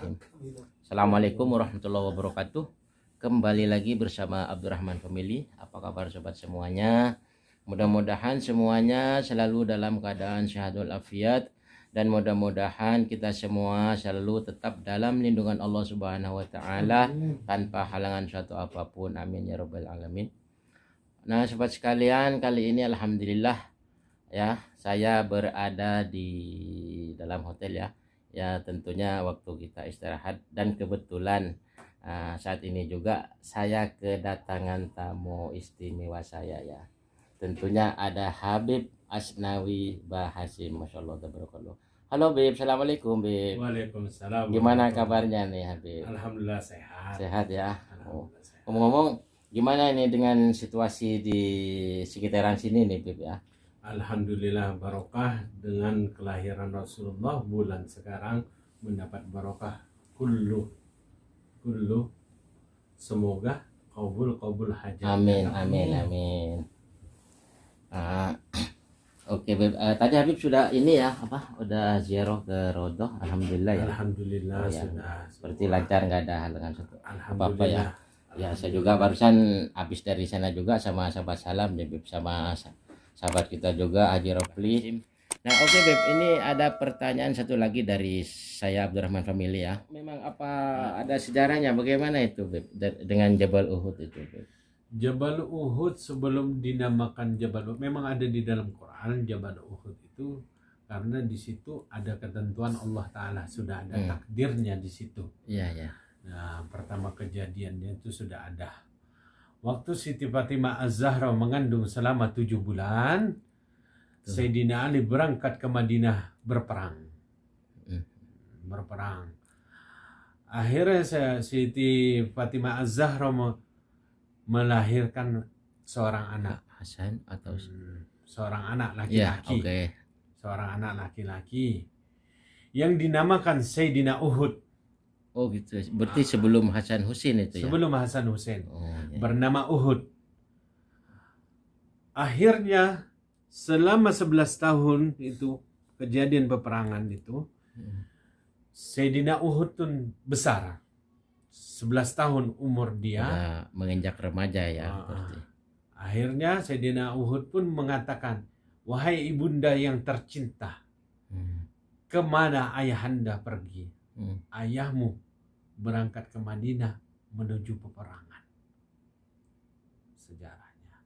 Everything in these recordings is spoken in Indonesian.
Bismillahirrahmanirrahim. Assalamualaikum warahmatullahi wabarakatuh. Kembali lagi bersama Abdurrahman Family. Apa kabar sobat semuanya? Mudah-mudahan semuanya selalu dalam keadaan sehat walafiat, dan mudah-mudahan kita semua selalu tetap dalam lindungan Allah Subhanahu wa taala tanpa halangan suatu apapun. Amin ya rabbal alamin. Nah, sobat sekalian, kali ini alhamdulillah ya, saya berada di dalam hotel ya. Ya, tentunya waktu kita istirahat, dan kebetulan saat ini juga saya kedatangan tamu istimewa saya ya. Tentunya ada Habib Asnawi Bahasim. Masya Allah, tabarakallah. Halo Bib, assalamualaikum Bib. Waalaikumsalam. Gimana kabarnya nih Habib? Alhamdulillah sehat. Sehat ya. Alhamdulillah sehat. Ngomong-ngomong, gimana ini dengan situasi di sekitaran sini nih Bib ya? Alhamdulillah barokah dengan kelahiran Rasulullah. Bulan sekarang mendapat barokah kullu semoga qabul hajat. Amin. Oke Bib, tadi Habib sudah ini ya, udah ziarah ke Rodoh, alhamdulillah ya. Alhamdulillah ya. sudah. Seperti lancar, nggak ada halangan apa-apa ya. Ya, saya juga barusan habis dari sana juga sama sahabat salam ya Bib, sama sahabat kita juga Haji Rofli. Nah oke Bib, ini ada pertanyaan satu lagi dari saya Abdurrahman Family ya. Memang apa ada sejarahnya, bagaimana itu Bib dengan Jabal Uhud itu Bib? Jabal Uhud sebelum dinamakan Jabal Uhud memang ada di dalam Quran. Jabal Uhud itu karena di situ ada ketentuan Allah Ta'ala, sudah ada takdirnya di situ. Iya. Nah, pertama kejadiannya itu sudah ada. Waktu Siti Fatimah Az-Zahra mengandung selama 7 bulan, Sayyidina Ali berangkat ke Madinah berperang. Akhirnya Siti Fatimah Az-Zahra melahirkan seorang anak. Hasan atau seorang anak laki-laki. Ya, okay. Seorang anak laki-laki yang dinamakan Sayyidina Uhud. Oh gitu. Berarti sebelum Hasan Husain itu ya? Sebelum Hasan Husain. Ya. Bernama Uhud. Akhirnya selama 11 tahun itu kejadian peperangan itu, Sayyidina Uhud pun besar. 11 tahun umur dia. Udah menginjak remaja ya. Akhirnya Sayyidina Uhud pun mengatakan, "Wahai ibunda yang tercinta, kemana ayahanda pergi?" Ayahmu berangkat ke Madinah menuju peperangan. Sejarahnya.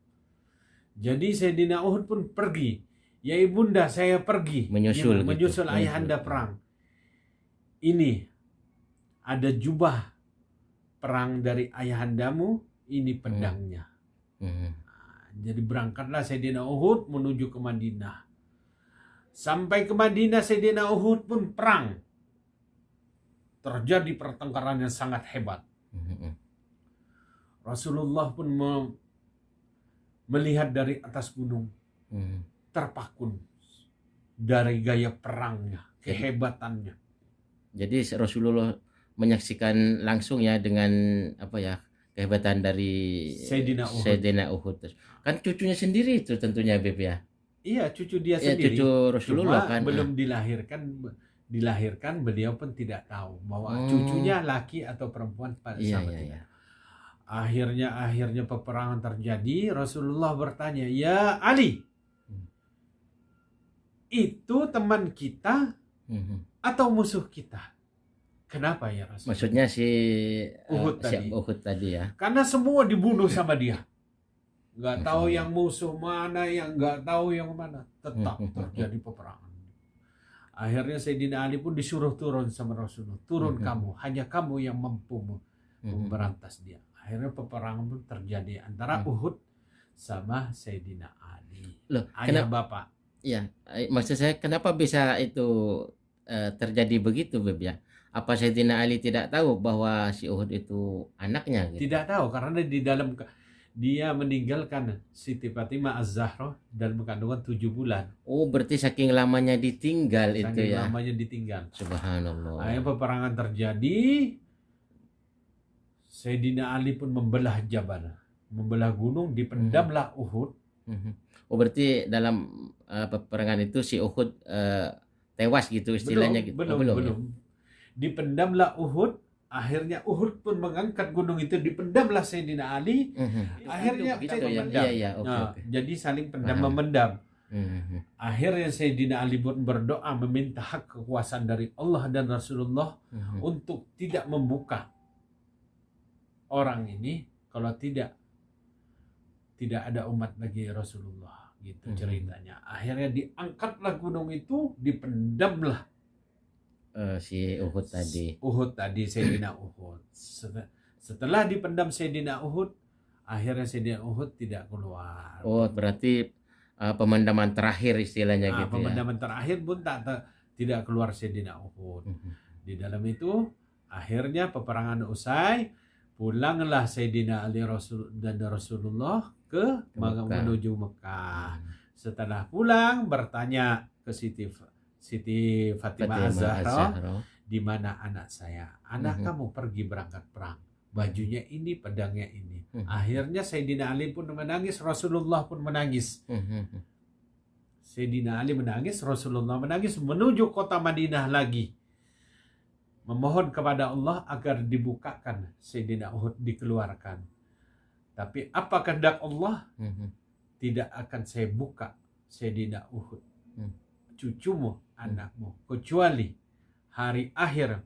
Jadi Sayyidina Uhud pun pergi. Ya ibunda, saya pergi menyusul ayahanda perang. Ini ada jubah perang dari ayahandamu, ini pedangnya. Jadi berangkatlah Sayyidina Uhud menuju ke Madinah. Sampai ke Madinah Sayyidina Uhud pun perang. Terjadi pertengkaran yang sangat hebat. Rasulullah pun melihat dari atas gunung, terpakun dari gaya perangnya, kehebatannya. Jadi Rasulullah menyaksikan langsung ya dengan kehebatan dari Sayyidina Uhud. Kan cucunya sendiri itu tentunya Beb ya. Iya, cucu dia sendiri. Cucu Rasulullah. Cuma kan belum dilahirkan, beliau pun tidak tahu bahwa cucunya laki atau perempuan pada saat itu. Akhirnya peperangan terjadi. Rasulullah bertanya, "Ya Ali, itu teman kita atau musuh kita?" Kenapa ya Rasulullah? Maksudnya si Uhud tadi ya. Karena semua dibunuh sama dia. Nggak tahu yang musuh mana, yang nggak tahu yang mana. Tetap terjadi peperangan. Akhirnya Sayyidina Ali pun disuruh turun sama Rasulullah. Turun kamu, hanya kamu yang mampu memberantas dia. Akhirnya peperangan pun terjadi antara Uhud sama Sayyidina Ali. Loh, ayah bapak. Iya, maksud saya kenapa bisa itu terjadi begitu Beb ya? Apa Sayyidina Ali tidak tahu bahwa si Uhud itu anaknya gitu? Tidak tahu, karena di dalam dia meninggalkan Siti Fatimah Az-Zahra dalam kandungan 7 bulan. Oh, berarti saking lamanya ditinggal itu ya. Saking lamanya ditinggal. Subhanallah. Akhirnya peperangan terjadi. Sayyidina Ali pun membelah jabal, membelah gunung, dipendamlah Uhud. Oh, berarti dalam peperangan itu si Uhud tewas gitu istilahnya. Belum. Dipendamlah Uhud. Akhirnya Uhud pun mengangkat gunung itu, dipendamlah Sayyidina Ali. Akhirnya Gitu saling ya. memendam. Iya, oke. Jadi saling pendam Paham. memendam. Mhm. Akhirnya Sayyidina Ali pun berdoa meminta hak kekuasaan dari Allah dan Rasulullah untuk tidak membuka orang ini kalau tidak ada umat bagi Rasulullah, gitu ceritanya. Akhirnya diangkatlah gunung itu, dipendamlah Si Uhud tadi. Sayyidina Uhud. Setelah dipendam Sayyidina Uhud, akhirnya Sayyidina Uhud tidak keluar. Oh, berarti pemandaman terakhir istilahnya gitu ya. Pemandaman terakhir pun tidak keluar Sayyidina Uhud. Di dalam itu akhirnya peperangan usai, pulanglah Sayyidina Ali dan Rasulullah menuju Mekah. Setelah pulang bertanya ke Siti Fatimah Az-Zahra, di mana anak saya? Anak kamu pergi berangkat perang. Bajunya ini, pedangnya ini. Akhirnya Sayyidina Ali pun menangis, Rasulullah pun menangis. Sayyidina Ali menangis, Rasulullah menangis, menuju kota Madinah lagi. Memohon kepada Allah agar dibukakan Sayyidina Uhud, dikeluarkan. Tapi apa kehendak Allah? Tidak akan saya buka Sayyidina Uhud, cucumu, anakmu, kecuali hari akhir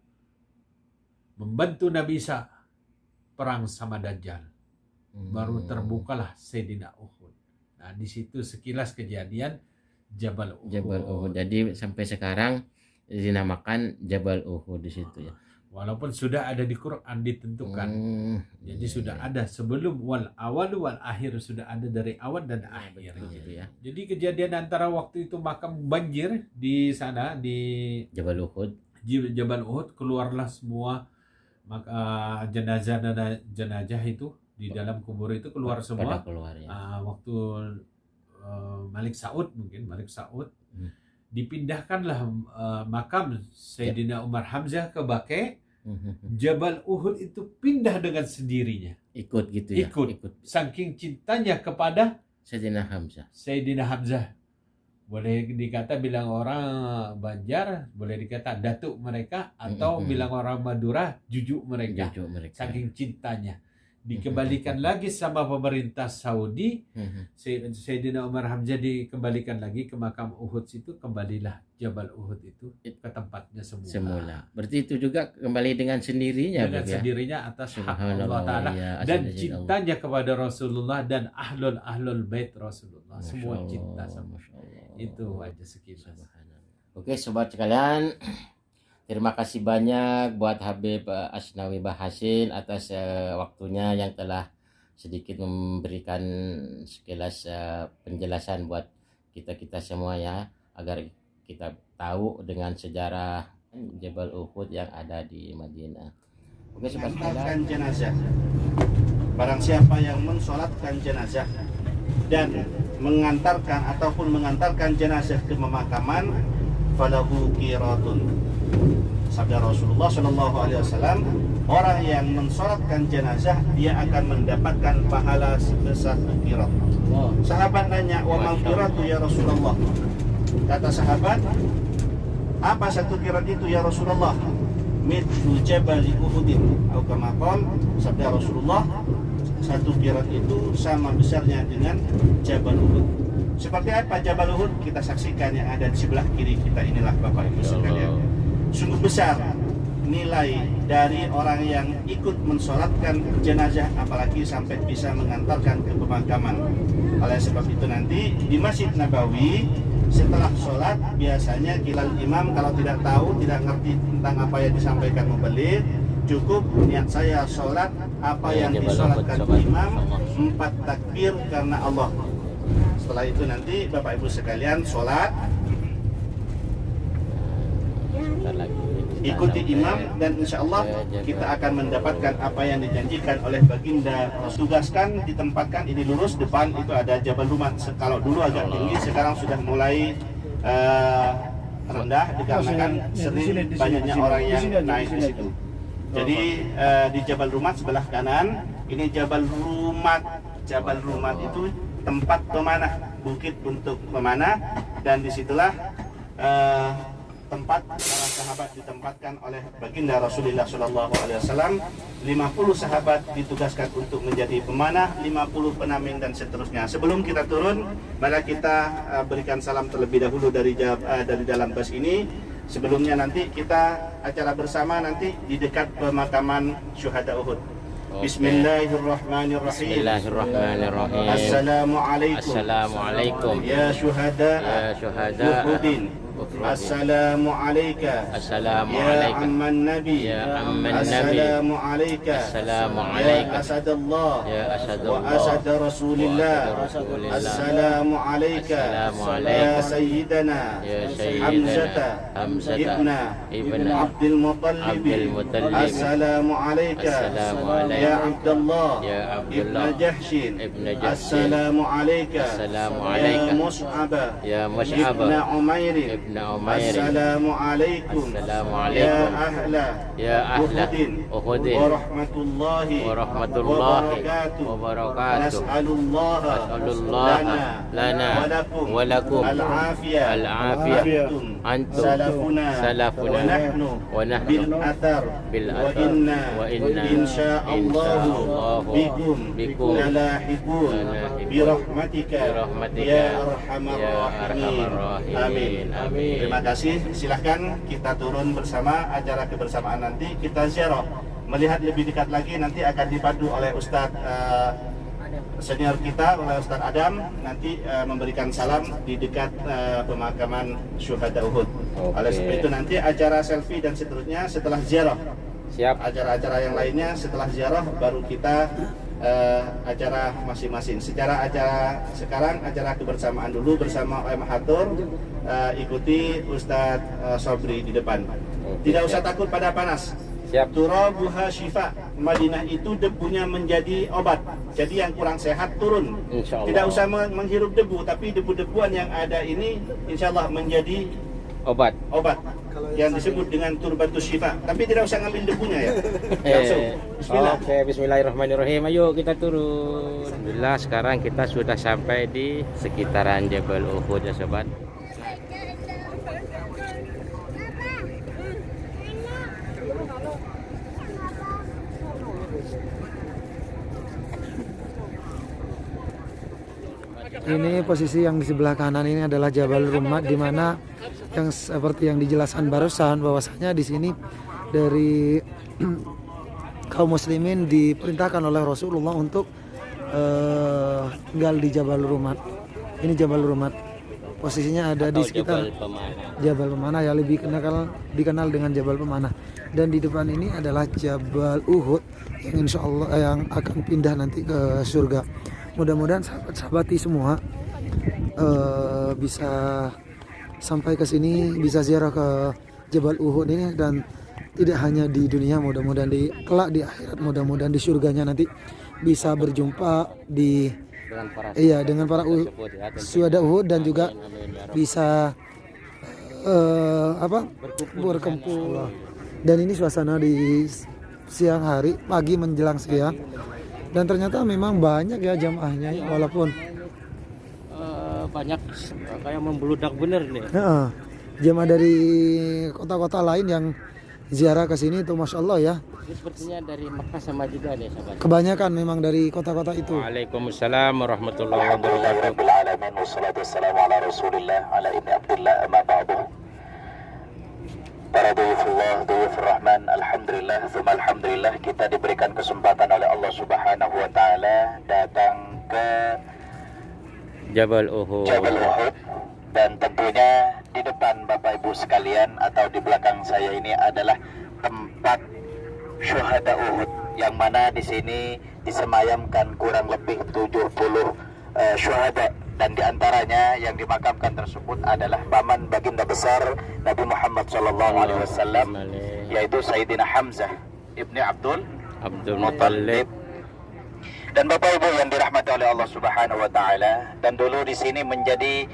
membantu Nabi Isa perang sama Dajjal. Baru terbukalah Sayyidina Uhud. Nah, di situ sekilas kejadian Jabal Uhud. Jadi sampai sekarang dinamakan Jabal Uhud di situ ya. Walaupun sudah ada di Quran ditentukan. Jadi sudah ada sebelum wal awal wal akhir, sudah ada dari awal dan akhir gitu ya. Jadi kejadian antara waktu itu makam banjir di sana di Jabal Uhud, keluarlah semua jenazah itu di dalam kubur itu keluar semua. Keluar, ya. Waktu Malik Saud dipindahkanlah makam Sayyidina Umar Hamzah ke Baqi. Jabal Uhud itu pindah dengan sendirinya. Ikut gitu ya. Ikut. Saking cintanya kepada Sayyidina Hamzah. Boleh dikata bilang orang Banjar, boleh dikata datuk mereka, atau bilang orang Madura jujuk mereka. Saking cintanya. Dikembalikan lagi sama pemerintah Saudi. Sayyidina Umar Hamzah dikembalikan lagi ke makam Uhud situ, kembalilah Jabal Uhud itu ke tempatnya semula. Berarti itu juga kembali dengan sendirinya. Dengan sendirinya atas hak Allah Ta'ala. Ya, dan cintanya kepada Rasulullah dan ahlul bait Rasulullah. Semua cinta sama. Itu aja sekilas. Oke sobat sekalian, terima kasih banyak buat Habib Asnawi Bahasin atas waktunya yang telah sedikit memberikan sekilas penjelasan buat kita semua ya, agar kita tahu dengan sejarah Jabal Uhud yang ada di Madinah. Oke sobat sekalian, jenazah. Barang siapa yang mensolatkan jenazah dan mengantarkan jenazah ke pemakaman, falahu qiratun. Sabda Rasulullah Shallallahu Alaihi Wasallam, orang yang mensolatkan jenazah dia akan mendapatkan pahala sebesar qirat. Sahabat nanya, wa mal qiratu ya Rasulullah? Kata sahabat, apa satu qirat itu ya Rasulullah? Mithlu jabali Uhudin, atau kama qala, sabda Rasulullah, satu qirat itu sama besarnya dengan Jabal Uhud. Seperti apa Jabal Uhud? Kita saksikan yang ada di sebelah kiri kita inilah Bapak Ibu sekalian. Sungguh besar nilai dari orang yang ikut mensolatkan jenazah, apalagi sampai bisa mengantarkan ke pemakaman. Oleh sebab itu nanti di Masjid Nabawi setelah sholat biasanya kilal imam, kalau tidak tahu, tidak ngerti tentang apa yang disampaikan mubalik, cukup niat saya sholat apa yang disolatkan imam, 4 takbir karena Allah. Setelah itu nanti Bapak Ibu sekalian sholat, ikuti imam, dan insya Allah kita akan mendapatkan apa yang dijanjikan oleh baginda. Tugaskan, ditempatkan ini lurus, depan itu ada Jabal Rumat. Kalau dulu agak tinggi, sekarang sudah mulai rendah dikarenakan sering banyaknya orang yang naik di situ. Jadi di Jabal Rumat sebelah kanan, ini Jabal Rumat. Jabal Rumat itu tempat pemanah, bukit untuk pemanah, dan disitulah tempat para sahabat ditempatkan oleh baginda Rasulullah SAW. 50 sahabat ditugaskan untuk menjadi pemanah, 50 pendamping dan seterusnya. Sebelum kita turun, mari kita berikan salam terlebih dahulu dari dalam bus ini. Sebelumnya nanti kita acara bersama nanti di dekat pemakaman syuhada Uhud. Bismillahirrahmanirrahim. Bismillahirrahmanirrahim. Assalamualaikum ya syuhada Uhudin. Assalamu alayka ya amman nabi. Assalamu alayka ya asadallah wa asad rasulillah. Assalamu alayka ya sayyidana Hamzata ibn Abdul Muttalib. Assalamu alayka ya Abdullah ibn Jahshin. Assalamu alayka ya Mus'ab ibn Umair. Assalamualaikum ya ahla Uhudin warahmatullahi wabarakatuh. Nas'alullah lana wa lakum al-afiyah. Antum salafuna wa nahnu bil athar wa inna insyaallah bikum lalahiqun bi rahmatika ya arhamar rahimin. Amin. Terima kasih. Silahkan kita turun bersama. Acara kebersamaan nanti kita ziarah, melihat lebih dekat lagi. Nanti akan dipandu oleh Ustadz senior kita, oleh Ustadz Adam. Nanti memberikan salam di dekat pemakaman syuhada Uhud. Oleh sebab itu nanti acara selfie dan seterusnya setelah ziarah. Siap. Acara-acara yang lainnya setelah ziarah baru kita acara masing-masing. Secara acara sekarang acara kebersamaan dulu bersama Om Hatur, ikuti Ustadz Sobri di depan. Tidak usah takut pada panas. Siap. Turabuha syifa. Madinah itu debunya menjadi obat. Jadi yang kurang sehat turun. Tidak usah menghirup debu, tapi debu-debuan yang ada ini insyaallah menjadi obat yang disebut dengan turbatus syifa. Tapi tidak usah ngambil debunya ya. Langsung. Bismillah. Oke, bismillahirrahmanirrahim. Ayo kita turun. Alhamdulillah sekarang kita sudah sampai di sekitaran Jabal Uhud ya sobat. Ini posisi yang di sebelah kanan ini adalah Jabal Rummat, di mana yang seperti yang dijelaskan barusan bahwasanya di sini dari kaum muslimin diperintahkan oleh Rasulullah untuk tinggal di Jabal Rummat. Ini Jabal Rummat. Posisinya ada di sekitar Jabal Pemanah ya, lebih dikenal dengan Jabal Pemanah. Dan di depan ini adalah Jabal Uhud yang insya Allah yang akan pindah nanti ke surga. Mudah-mudahan sahabat-sahabati semua bisa sampai ke sini, bisa ziarah ke Jabal Uhud ini, dan tidak hanya di dunia, mudah-mudahan di kelak di akhirat, mudah-mudahan di surganya nanti bisa berjumpa dengan para syuhada Uhud, dan juga bisa berkumpul. Dan ini suasana di siang hari, pagi menjelang siang. Dan ternyata memang banyak ya jamaahnya, walaupun banyak kayak membludak bener nih. Jamaah dari kota-kota lain yang ziarah ke sini itu masya Allah ya. Ini sepertinya dari Mekah sama juga nih sahabat. Kebanyakan memang dari kota-kota itu. Waalaikumsalam warahmatullahi wabarakatuh. Wassalatu wassalamu ala Rasulillah ala ibni Abdullah amma ba'du. Para duyufullah, duyufur rahman, alhamdulillah, thumma alhamdulillah, kita diberikan kesempatan oleh Allah subhanahu wa ta'ala datang ke Jabal Uhud. Dan tentunya di depan Bapak Ibu sekalian atau di belakang saya ini adalah tempat syuhada Uhud, yang mana di sini disemayamkan kurang lebih 70 syuhada, dan diantaranya yang dimakamkan tersebut adalah paman baginda besar Nabi Muhammad SAW, yaitu Sayyidina Hamzah ibni Abdul Muttalib. Dan Bapak Ibu yang dirahmati oleh Allah Subhanahu wa taala, dan dulu di sini menjadi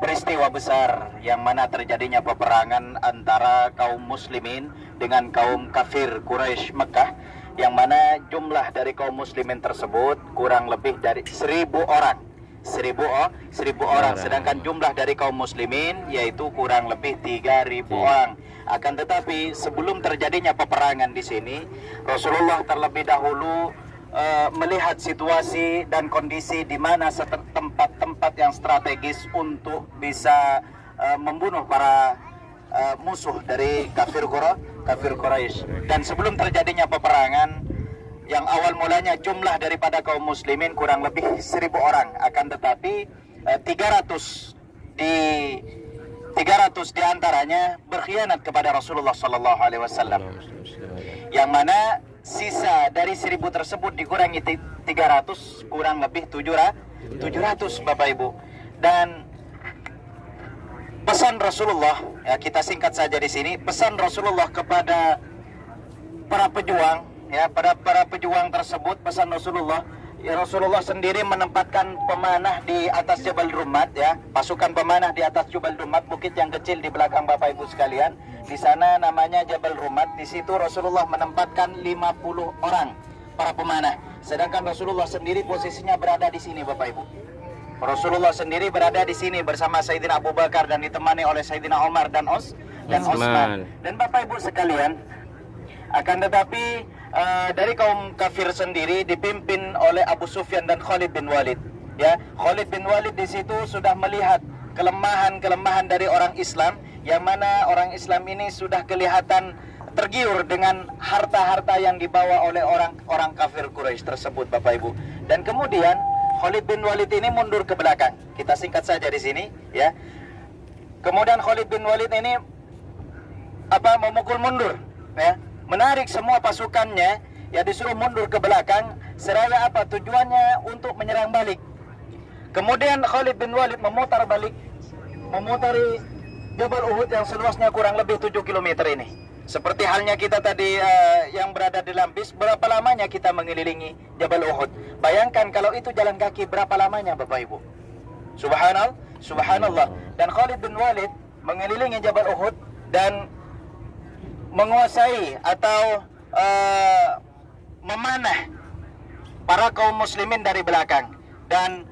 peristiwa besar yang mana terjadinya peperangan antara kaum muslimin dengan kaum kafir Quraisy Mekah, yang mana jumlah dari kaum muslimin tersebut kurang lebih dari 1000 orang. 1000 orang, sedangkan jumlah dari kaum muslimin yaitu kurang lebih 3000 orang. Akan tetapi sebelum terjadinya peperangan di sini, Rasulullah terlebih dahulu melihat situasi dan kondisi di mana tempat-tempat yang strategis untuk bisa membunuh para musuh dari kafir Quraisy. Dan sebelum terjadinya peperangan, yang awal mulanya jumlah daripada kaum muslimin kurang lebih 1000 orang, akan tetapi 300 di antaranya berkhianat kepada Rasulullah sallallahu alaihi wasallam. Yang mana sisa dari 1000 tersebut dikurangi 300, kurang lebih 700 Bapak Ibu. Dan pesan Rasulullah, ya kita singkat saja di sini, pesan Rasulullah kepada para pejuang, ya pada para pejuang tersebut, pesan Rasulullah, ya Rasulullah sendiri menempatkan pemanah di atas Jabal Rummat, ya pasukan pemanah di atas Jabal Rummat, bukit yang kecil di belakang Bapak Ibu sekalian. Di sana namanya Jabal Rummat. Di situ Rasulullah menempatkan 50 orang para pemanah. Sedangkan Rasulullah sendiri posisinya berada di sini Bapak Ibu. Rasulullah sendiri berada di sini bersama Sayyidina Abu Bakar dan ditemani oleh Sayyidina Umar dan Utsman. Dan Bapak Ibu sekalian, akan tetapi dari kaum kafir sendiri dipimpin oleh Abu Sufyan dan Khalid bin Walid. Ya, Khalid bin Walid di situ sudah melihat kelemahan-kelemahan dari orang Islam, yang mana orang Islam ini sudah kelihatan tergiur dengan harta-harta yang dibawa oleh orang kafir Quraisy tersebut Bapak Ibu. Dan kemudian Khalid bin Walid ini mundur ke belakang. Kita singkat saja di sini, ya. Kemudian Khalid bin Walid ini memukul mundur, ya. Menarik semua pasukannya, ya disuruh mundur ke belakang. Seraya tujuannya untuk menyerang balik. Kemudian Khalid bin Walid memutari Jabal Uhud yang seluasnya kurang lebih 7 km ini. Seperti halnya kita tadi yang berada di Lampis, berapa lamanya kita mengelilingi Jabal Uhud? Bayangkan kalau itu jalan kaki, berapa lamanya Bapak Ibu? Subhanallah. Dan Khalid bin Walid mengelilingi Jabal Uhud dan menguasai atau memanah para kaum muslimin dari belakang. Dan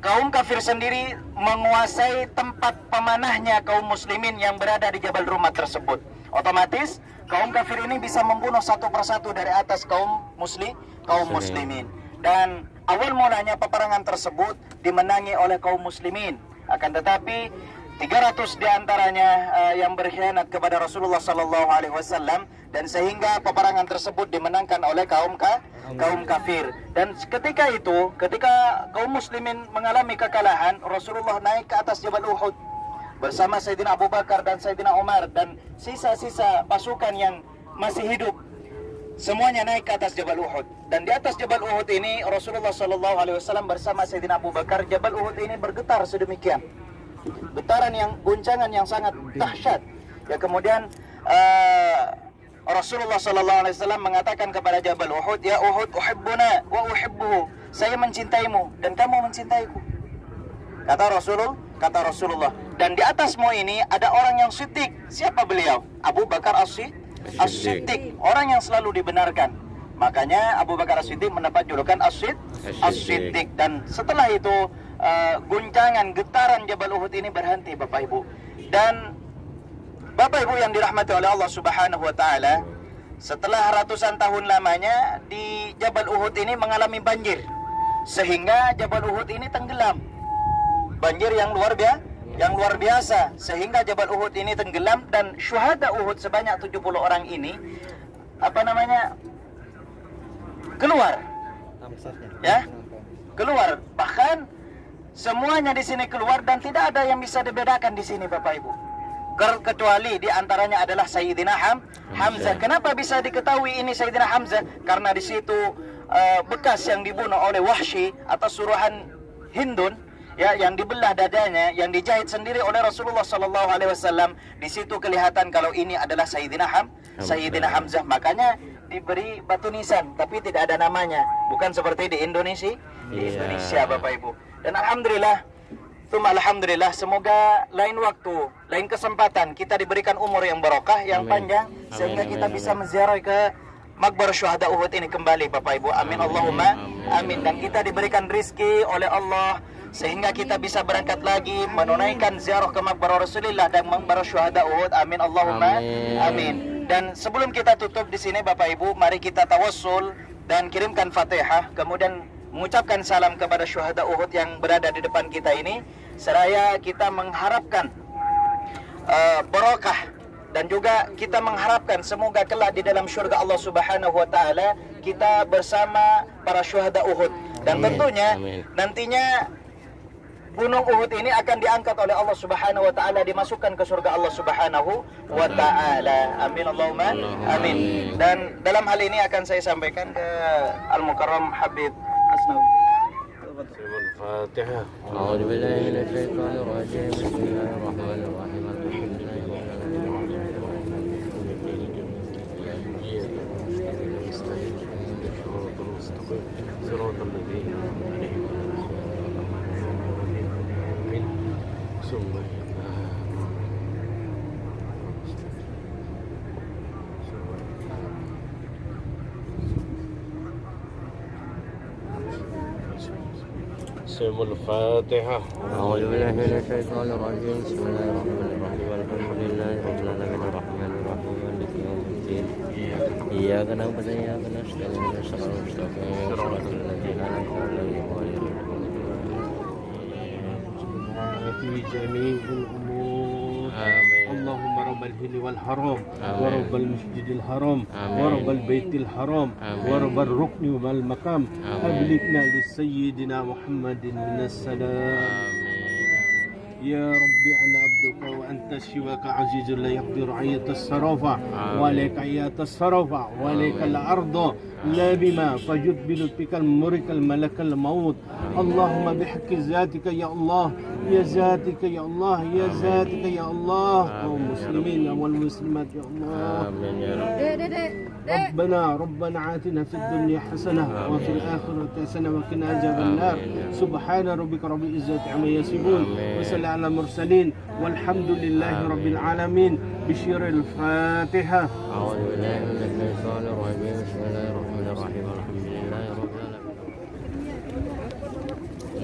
kaum kafir sendiri menguasai tempat pemanahnya kaum muslimin yang berada di Jabal Rummat tersebut. Otomatis kaum kafir ini bisa membunuh satu persatu dari atas kaum muslimin. Dan awal mulanya peperangan tersebut dimenangi oleh kaum muslimin. Akan tetapi 300 diantaranya yang berkhianat kepada Rasulullah sallallahu alaihi wasallam, dan sehingga peperangan tersebut dimenangkan oleh kaum kafir. Dan ketika kaum muslimin mengalami kekalahan, Rasulullah naik ke atas Jabal Uhud bersama Sayyidina Abu Bakar dan Sayyidina Umar dan sisa-sisa pasukan yang masih hidup. Semuanya naik ke atas Jabal Uhud. Dan di atas Jabal Uhud ini Rasulullah sallallahu alaihi wasallam bersama Sayyidina Abu Bakar, Jabal Uhud ini bergetar sedemikian. Guncangan yang sangat dahsyat. Ya, kemudian Rasulullah sallallahu alaihi wasallam mengatakan kepada Jabal Uhud, "Ya Uhud, uhibbuna wa uhibbuhu." Saya mencintaimu dan kamu mencintaiku. Kata Rasulullah. Dan di atasmu ini ada orang yang siddiq. Siapa beliau? Abu Bakar As-Siddiq, orang yang selalu dibenarkan. Makanya Abu Bakar As-Siddiq mendapat julukan As-Siddiq. Dan setelah itu getaran Jabal Uhud ini berhenti Bapak Ibu. Dan Bapak Ibu yang dirahmati oleh Allah Subhanahu wa taala, setelah ratusan tahun lamanya di Jabal Uhud ini mengalami banjir, sehingga Jabal Uhud ini tenggelam. Banjir yang luar biasa sehingga Jabal Uhud ini tenggelam, dan syuhada Uhud sebanyak 70 orang ini keluar. Ya, keluar. Bahkan semuanya di sini keluar dan tidak ada yang bisa dibedakan di sini Bapak Ibu. Kecuali di antaranya adalah Sayyidina Hamzah. Kenapa bisa diketahui ini Sayyidina Hamzah? Karena di situ bekas yang dibunuh oleh Wahsy atas suruhan Hindun, ya, yang dibelah dadanya, yang dijahit sendiri oleh Rasulullah sallallahu alaihi wasallam. Di situ kelihatan kalau ini adalah Sayyidina Hamzah. Makanya diberi batu nisan tapi tidak ada namanya. Bukan seperti di Indonesia. Di Indonesia Bapak Ibu. Dan alhamdulillah, semoga lain waktu, lain kesempatan kita diberikan umur yang barokah, yang panjang, sehingga kita bisa menziarah ke Maqbar Syuhada Uhud ini kembali Bapak Ibu. Amin Allahumma amin. Dan kita diberikan rizki oleh Allah sehingga kita bisa berangkat lagi menunaikan ziarah ke maqbarah Rasulullah dan maqbarah syuhada Uhud. Amin Allahumma amin. Dan sebelum kita tutup di sini Bapak Ibu, mari kita tawassul dan kirimkan Fatihah, kemudian mengucapkan salam kepada syuhada Uhud yang berada di depan kita ini, seraya kita mengharapkan barakah, dan juga kita mengharapkan semoga kelak di dalam syurga Allah Subhanahu wa taala kita bersama para syuhada Uhud. Dan tentunya nantinya Gunung Uhud ini akan diangkat oleh Allah Subhanahu wa taala, dimasukkan ke surga Allah Subhanahu wa taala. Amin Allahumma amin. Dan dalam hal ini akan saya sampaikan ke Al-Mukarram Habib Asnawi. Al-Fatihah. A'udzu billahi minasyaitonir rajim. Bismillahirrahmanirrahim. Al-Fatihah. A'udzu billahi minasyaitonir rajim. Bismillahirrahmanirrahim. Alhamdulillahi rabbil alamin arrahmanir rahim maliki yaumiddin. Iyyaka na'budu wa iyyaka nasta'in ihdinas siratal mustaqim siratal ladzina an'amta 'alaihim ghairil في جميع الأمور. آمين. اللهم رب الهل والحرام آمين. ورب المسجد الحرام آمين. ورب البيت الحرام آمين. ورب الركن والمقام آمين. أبلغنا لسيدنا محمد من السلام. يا ربي أنا عبدك وأنت شواك عزيز لا يقدر أن يتصرف ولك أن يتصرف ولك الأرض لا بما فجد بلطفك المرك الملك الموت. اللهم بحق ذاتك يا الله يا ذاتك يا الله يا ذاتك يا الله والمسلمين والمسلمات يا الله. آمين يا رب. ربنا آتنا في الدنيا حسنة وفي الآخرة حسنة وقنا عذاب النار. سبحان ربك رب العزة عما يصفون وسلام على المرسلين والحمد لله رب العالمين. بشير الفاتحة. أعوذ بالله من الشيطان الرجيم. بسم الله الرحمن الرحيم. Alhamdulillahi rabbil alamin.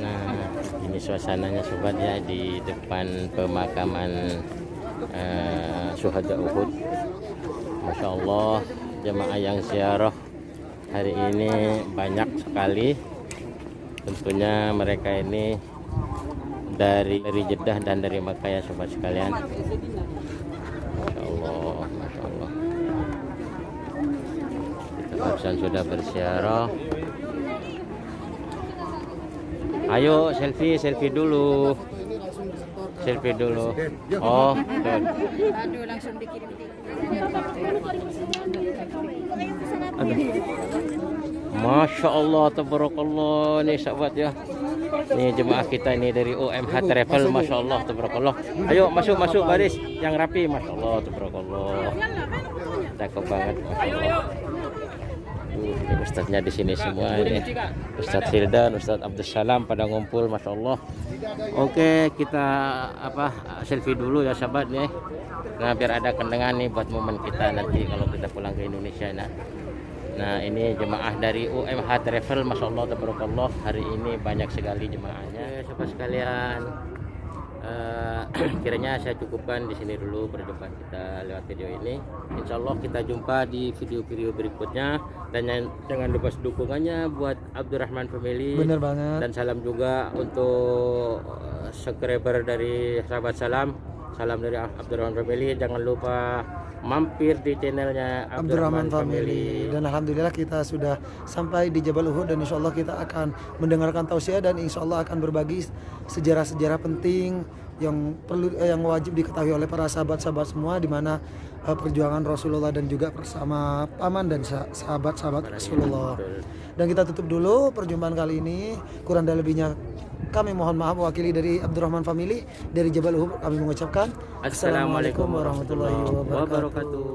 Nah, ini suasananya sobat ya di depan pemakaman syuhada Uhud. Masya Allah, jemaah yang ziarah hari ini banyak sekali. Tentunya mereka ini dari Jeddah dan dari Makkah ya sobat sekalian. Masya Allah, Masya Allah. Kita barusan sudah berziarah. Ayo selfie dulu. Selfie dulu. Oh, betul. Aduh, langsung dikirim. Masya Allah, tabarakallah nih sahabat ya. Nih jemaah kita ini dari UMH Travel, Masya Allah, tabarakallah. Ayo masuk baris yang rapi, Masya Allah, tabarakallah. Cakep banget, Masya Allah. Ini ustadznya di sini semua ini. Ustadz Hildan, Ustadz Abdus Salam pada ngumpul, Masya Allah. Oke, kita selfie dulu ya sahabat nih. Nah, biar ada kenangan nih buat momen kita nanti kalau kita pulang ke Indonesia. Nah, ini jemaah dari UMH Travel, Masya Allah, tabarakallah. Hari ini banyak sekali jemaahnya. Sahabat sekalian, kiranya saya cukupkan di sini dulu perjumpaan kita lewat video ini. Insya Allah kita jumpa di video-video berikutnya, dan jangan lupa dukungannya buat Abdurrahman Family. Bener banget. Dan salam juga untuk subscriber dari sahabat salam dari Abdurrahman Family. Jangan lupa mampir di channelnya Abdurrahman Family. Dan alhamdulillah kita sudah sampai di Jabal Uhud, dan insya Allah kita akan mendengarkan tausiah dan insya Allah akan berbagi sejarah-sejarah penting yang wajib diketahui oleh para sahabat-sahabat semua, di mana perjuangan Rasulullah dan juga bersama paman dan sahabat-sahabat Rasulullah. Dan kita tutup dulu perjumpaan kali ini. Kurang dan lebihnya kami mohon maaf, wakili dari Abdurrahman Family dari Jabal Uhud kami mengucapkan Assalamualaikum warahmatullahi wabarakatuh.